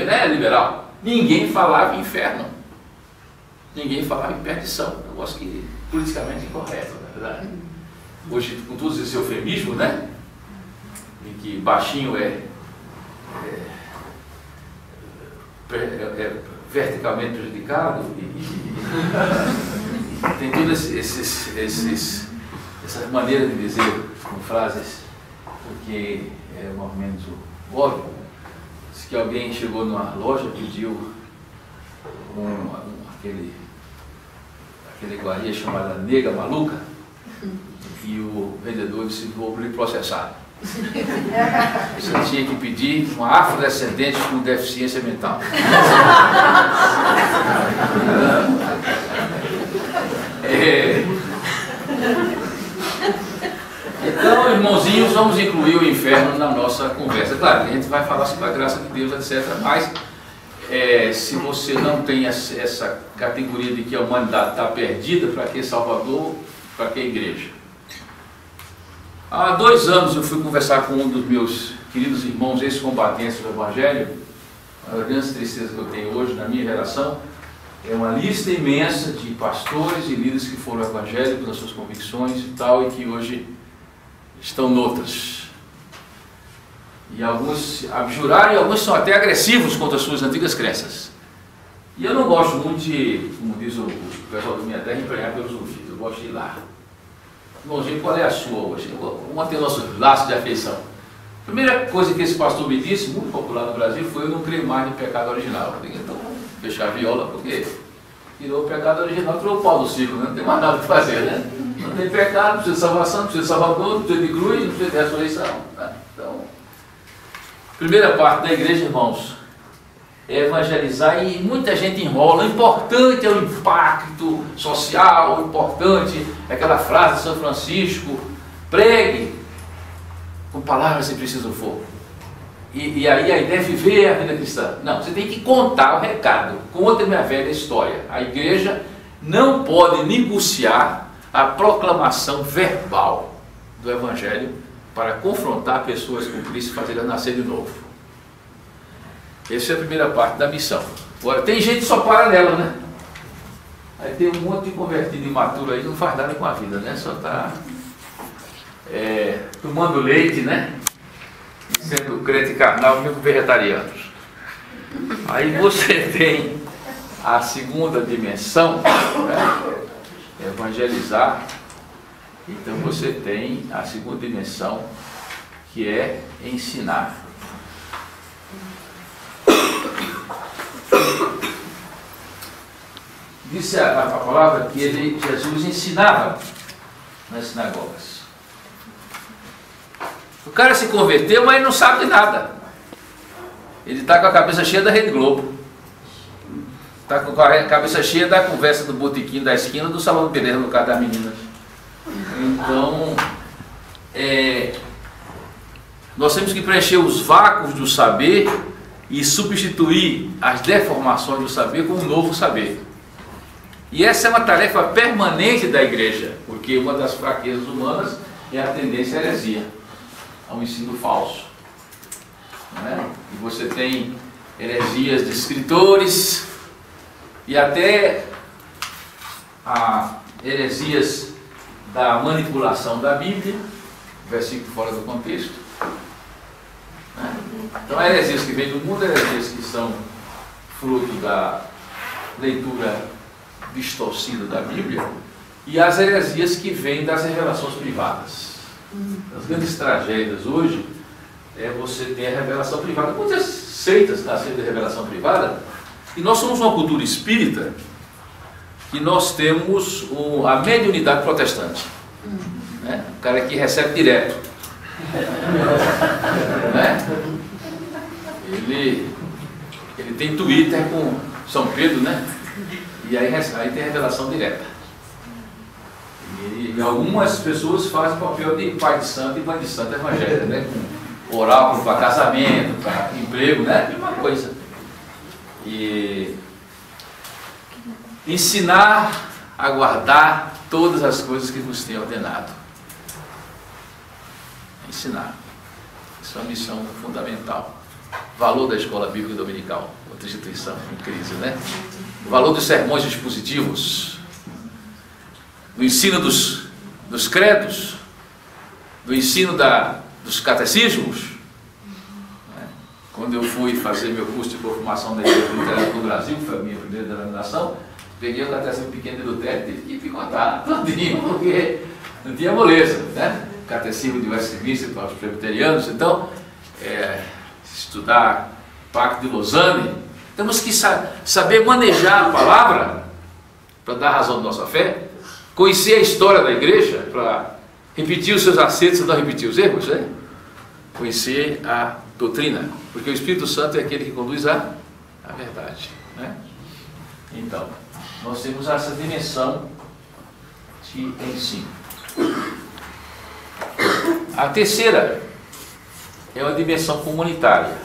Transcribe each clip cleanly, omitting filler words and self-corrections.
né, liberal, ninguém falava em inferno, ninguém falava em perdição, um negócio que politicamente incorreto, na verdade. Hoje, com todos esses eufemismos, né, em que baixinho é verticalmente prejudicado e tem todas essa maneira de dizer com frases, porque é mais ou menos óbvio. Diz que alguém chegou numa loja, pediu aquele iguaria chamada nega maluca, e o vendedor disse: vou lhe processar. Você tinha que pedir uma afrodescendente com deficiência mental. Então, irmãozinhos, vamos incluir o inferno na nossa conversa. Claro, a gente vai falar sobre a graça de Deus, etc. Mas, se você não tem essa categoria de que a humanidade está perdida, para que Salvador, para que igreja? Há 2 anos eu fui conversar com um dos meus queridos irmãos ex-combatentes do Evangelho. A grande tristeza que eu tenho hoje na minha geração é uma lista imensa de pastores e líderes que foram evangélicos nas suas convicções e tal, e que hoje estão noutras. E alguns abjuraram, e alguns são até agressivos contra as suas antigas crenças. E eu não gosto muito de, como diz o pessoal da minha terra, emprenhar pelos ouvidos. Eu gosto de ir lá. Irmãozinho, qual é a sua hoje? Vamos manter nosso laço de afeição. A primeira coisa que esse pastor me disse, muito popular no Brasil, foi: eu não creio mais no pecado original. Eu digo: então vamos fechar a viola, porque tirou o pecado original, tirou o pau do circo, né? Não tem mais nada para fazer, né? Não tem pecado, não precisa de salvação, não precisa de salvador, não precisa de cruz, não precisa de ressurreição. Né? Então, primeira parte da igreja, irmãos, é evangelizar, e muita gente enrola. O importante é o impacto social, o importante é aquela frase de São Francisco: pregue com palavras se preciso for. E aí a ideia é viver a vida cristã. Não, você tem que contar o recado. Conta a minha velha história. A igreja não pode negociar a proclamação verbal do Evangelho para confrontar pessoas com Cristo e fazer elas nascer de novo. Essa é a primeira parte da missão. Agora, tem gente que só para nela, né? Aí tem um monte de convertido imaturo aí, não faz nada com a vida, né? Só está tomando leite, né? Sendo crente carnal, mesmo vegetarianos. Aí você tem a segunda dimensão, né? Evangelizar. Então você tem a segunda dimensão, que é ensinar. Disse a palavra que Jesus ensinava nas sinagogas. O cara se converteu, mas ele não sabe de nada. Ele está com a cabeça cheia da Rede Globo. Está com a cabeça cheia da conversa do botequim da esquina, do salão de beleza, no caso das meninas. Então, nós temos que preencher os vácuos do saber e substituir as deformações do saber com um novo saber. E essa é uma tarefa permanente da igreja, porque uma das fraquezas humanas é a tendência à heresia, ao ensino falso. Não é? E você tem heresias de escritores e até heresias da manipulação da Bíblia, versículo fora do contexto. Né? Então, heresias que vêm do mundo, heresias que são fruto da leitura distorcida da Bíblia, e as heresias que vêm das revelações privadas. As grandes tragédias hoje é você ter a revelação privada. Quantas seitas nasceram de revelação privada? E nós somos uma cultura espírita que nós temos a mediunidade protestante. Né? O cara que recebe direto. Né? Ele tem Twitter com São Pedro, né? E aí tem a revelação direta. E algumas pessoas fazem o papel de pai de santo e mãe de santo evangélica, né? Com oráculo para casamento, para emprego, né? Mesma coisa. E ensinar a guardar todas as coisas que nos tem ordenado. Ensinar. Isso é uma missão fundamental. valor da escola bíblica dominical, outra instituição em crise, né? O valor dos sermões expositivos, do ensino dos credos, do ensino dos catecismos. Quando eu fui fazer meu curso de confirmação da Igreja Luterana no Brasil, foi a minha primeira denominação, peguei o catecismo pequeno de Lutero e tive que picotar todinho, porque não tinha moleza, né? Catecismo de Westminster para os presbiterianos. Então, estudar Pacto de Lausanne, temos que saber manejar a palavra para dar razão da nossa fé, conhecer a história da igreja para repetir os seus acertos e não repetir os erros, né? Conhecer a doutrina, porque o Espírito Santo é aquele que conduz a verdade, né? Então, nós temos essa dimensão de ensino. A terceira é uma dimensão comunitária.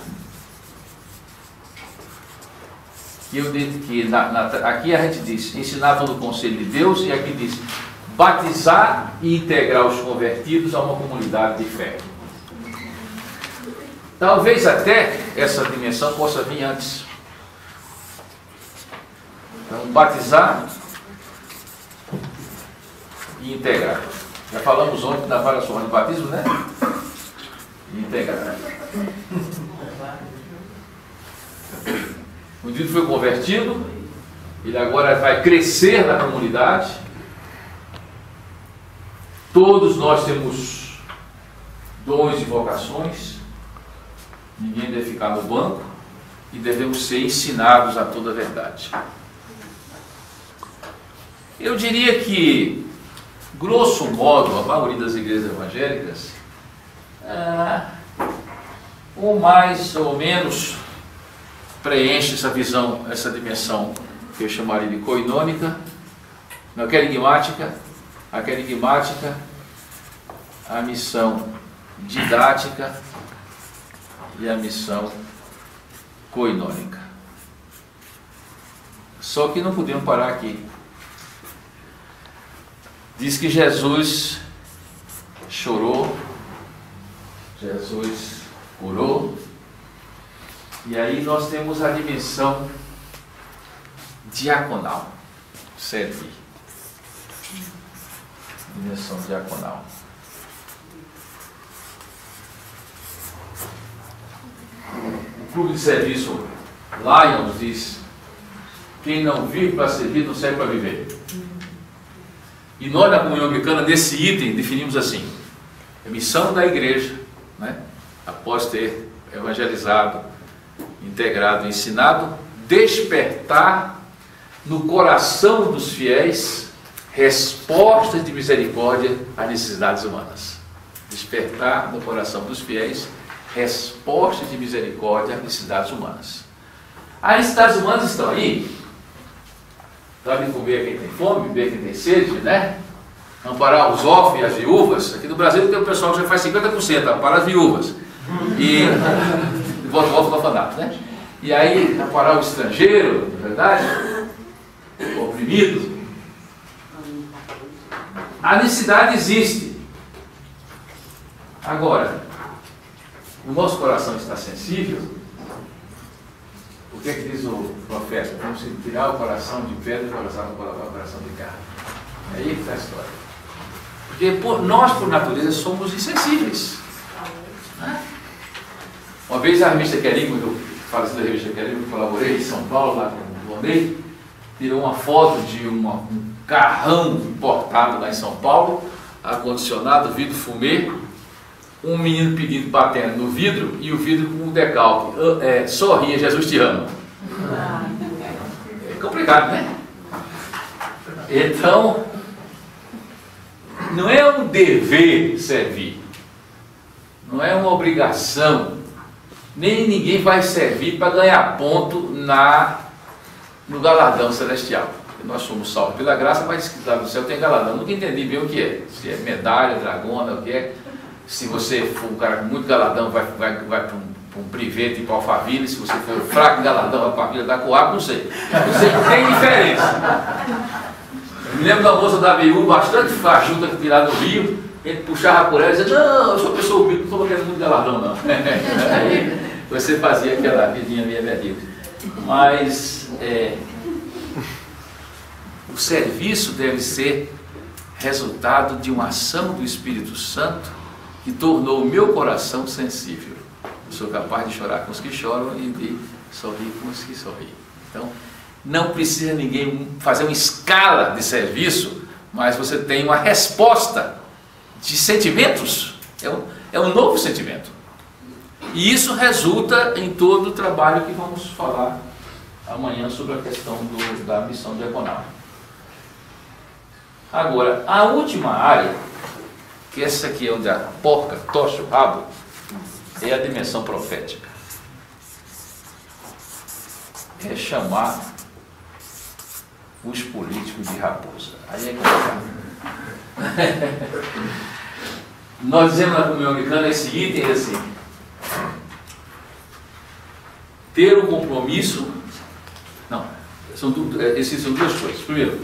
Aqui a gente diz ensinar todo o conselho de Deus, e aqui diz batizar e integrar os convertidos a uma comunidade de fé. Talvez até essa dimensão possa vir antes. Então, batizar e integrar. Já falamos ontem das várias formas de batismo, né? E integrar. O indivíduo foi convertido, ele agora vai crescer na comunidade. Todos nós temos dons e vocações. Ninguém deve ficar no banco e devemos ser ensinados a toda a verdade. Eu diria que, grosso modo, a maioria das igrejas evangélicas, ou mais ou menos, preenche essa visão, essa dimensão que eu chamaria de coinônica, querigmática, a missão didática e a missão coinônica. Só que não podemos parar aqui. Diz que Jesus chorou, Jesus curou, e aí nós temos a dimensão diaconal, servir. Dimensão diaconal. O clube de serviço Lions diz: quem não vive para servir não serve para viver. E nós na comunhão anglicana, nesse item, definimos assim: a missão da igreja, né, após ter evangelizado, integrado, ensinado, despertar no coração dos fiéis respostas de misericórdia às necessidades humanas. Despertar no coração dos fiéis respostas de misericórdia às necessidades humanas. As necessidades humanas estão aí. Dá de comer quem tem fome, beber quem tem sede, né? Amparar os órfãos e as viúvas. Aqui no Brasil tem um pessoal que já faz 50%, amparar as viúvas. E volta ao orfanato, né? E aí, amparar o estrangeiro, na verdade, o oprimido. A necessidade existe. Agora, o nosso coração está sensível. O que é que diz o profeta? Temos que tirar o coração de pedra e colocar o coração de carne. É aí que está a história. Porque nós, por natureza, somos insensíveis. Né? Uma vez a revista Querigma, eu falei da revista Querigma, eu colaborei em São Paulo, lá com o Vonei, tirou uma foto de um carrão importado lá em São Paulo, ar-condicionado, vidro fumê, um menino pedindo, batendo no vidro, e o vidro com um decalque: sorria, Jesus te ama. É complicado, né? Então, não é um dever servir, não é uma obrigação, nem ninguém vai servir para ganhar ponto no galardão celestial. Nós somos salvos pela graça, mas lá no céu tem galardão. Nunca entendi bem o que é, se é medalha, dragona, o que é. Se você for um cara com muito galardão, vai para um privê tipo Alphaville. Se você for fraco em galardão, vai para a Vila da Coab, não sei. Não sei, tem diferença. Eu me lembro da moça da BU, bastante fajuta, que tirava no Rio, ele puxava por ela e dizia: não, eu sou pessoa humilde, não estou querendo muito galardão, não. você fazia aquela vidinha meio medíocre. Mas o serviço deve ser resultado de uma ação do Espírito Santo que tornou o meu coração sensível. Eu sou capaz de chorar com os que choram e de sorrir com os que sorriem. Então, não precisa ninguém fazer uma escala de serviço, mas você tem uma resposta de sentimentos. É um novo sentimento. E isso resulta em todo o trabalho que vamos falar amanhã sobre a questão da missão diaconal. Agora, a última área, que essa aqui é onde a porca torce o rabo, é a dimensão profética. É chamar os políticos de raposa. Aí é complicado. Nós dizemos na comunhão anglicana esse item é assim: ter um compromisso. Não, essas são duas coisas. Primeiro,